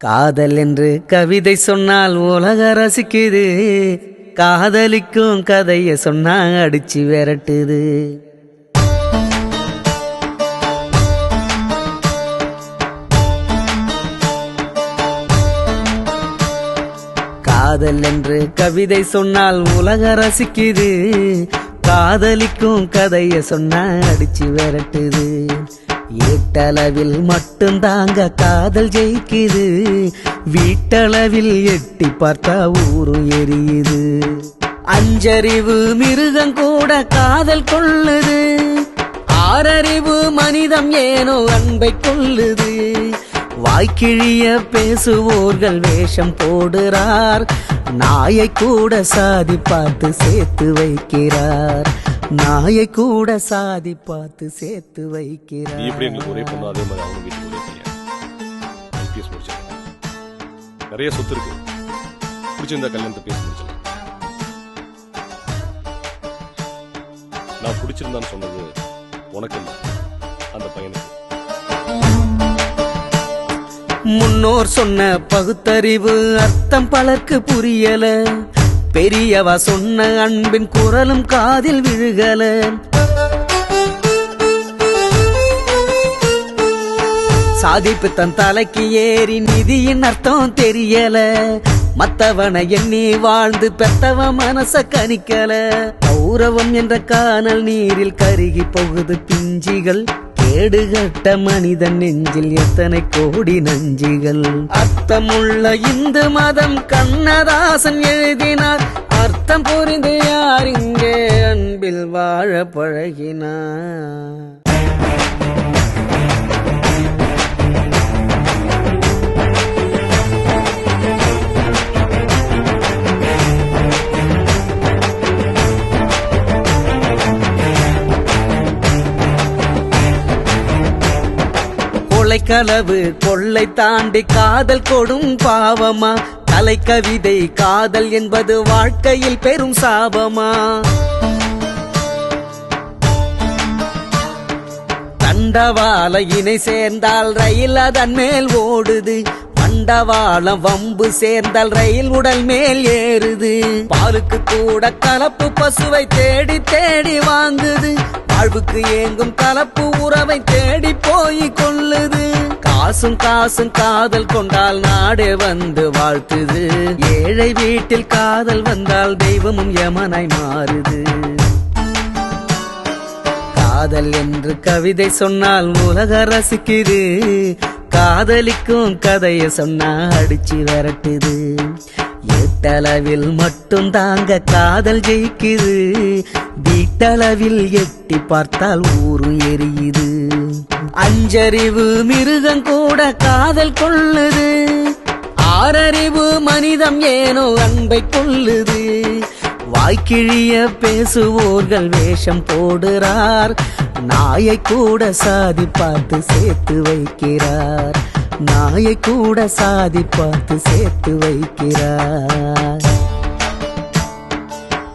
காதல் என்று கவிதை சொன்னால் உலக ரசிக்குது, காதலிக்கும் கதைய சொன்னா அடிச்சு விரட்டுது. காதல் என்று கவிதை சொன்னால் உலக ரசிக்குது, காதலிக்கும் கதைய சொன்னா அடிச்சு விரட்டுது. ஏட்டளவில் மட்டும்தாங்க காதல் ஜெயிக்குது, வீட்டளவில் எட்டி பார்த்தா ஊரும் எரியுது. அஞ்சறிவு மிருகம் கூட காதல் கொள்ளுது, ஆறறிவு மனிதம் ஏனோ அன்பை கொள்ளுது. வாய்க்கிழிய பேசுவோர்கள் வேஷம் போடுறார், நாயை கூட சாதி பார்த்து சேர்த்து வைக்கிறார். நாயை கூட சாதி பார்த்து சேர்த்து வைக்கிறார். நீ எப்படி எங்களுக்கு ஒரே பொண்ணு, அதே மாதிரி அவங்க வீட்டுக்கு ஒரே பையன். ஐபிஎஸ் முடிச்சிருக்கேன், நிறைய சொத்து இருக்கு, பிடிச்சிருந்தா கல்யாணத்தை பேசி முடிச்சிடலாம். நான் பிடிச்சிருந்தான்னு சொன்னது உனக்கு இல்லை, அந்த பையனுக்கு. முன்னோர் சொன்ன பகுத்தறிவு அர்த்தம் பலருக்கு புரியல, பெரியவா சொன்ன அன்பின் குரலும் காதில் விழுகல. சாதிப்பு தன் தலைக்கு ஏறி நிதியின் அர்த்தம் தெரியல, மத்தவனை எண்ணி வாழ்ந்து பெத்தவ மனச கணிக்கல. கௌரவம் என்ற கானல் நீரில் கருகி போகுது பிஞ்சிகள், கேடுகட்ட மனிதன் நெஞ்சில் எத்தனை கோடி நஞ்சிகள். அர்த்தமுள்ள இந்து மதம் கண்ணதாசன் எழுதினார், அர்த்தம் புரிந்து யார் இங்கே அன்பில் வாழ பழகினார். கொலைக்களவு கொள்ளை தாண்டி காதல் கொடும் பாவமா, கலை கவிதை காதல் என்பது வாழ்க்கையில் பெரும் சாபமா. தண்டவாள இணை சேர்ந்தால் ரயில் அதன் மேல் ஓடுது, பண்டவாளம் வம்பு சேர்ந்தால் ரயில் உடல் மேல் ஏறுது. பாலுக்கு கூட கலப்பு பசுவை தேடி தேடி வாங்குது, வாழ்வுக்கு ஏங்கும் கலப்பு உறவை தேடி போய் கொள்ளுது. காசும் காசும் காதல் கொண்டால் நாடே வந்து வாழ்த்துது, ஏழை வீட்டில் காதல் வந்தால் தெய்வமும் யமனாய் மாறுது. காதல் என்று கவிதை சொன்னால் உலக ரசிக்குது, காதலிக்கும் கதைய சொன்னா அடிச்சு விரட்டுது. எட்டளவில் மட்டும் தாங்க காதல் ஜெயிக்குது, வீட்டளவில் எட்டி பார்த்தால் ஊரும் எரியுது. அஞ்சறிவு மிருகம் கூட காதல் கொள்ளுது, ஆறறிவு மனிதம் ஏனோ அன்பை கொள்ளுது. வாய்க்கிழிய பேசுவோர்கள் வேஷம் போடுறார், நாயை கூட சாதி பார்த்து சேர்த்து வைக்கிறார். நாயை கூட சாதி பார்த்து சேர்த்து வைக்கிறார்.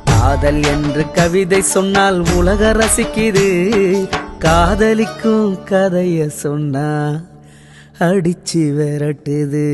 காதல் என்று கவிதை சொன்னால் உலக ரசிக்குது, காதலிக்கும் கதைய சொன்னா அடிச்சு விரட்டுது.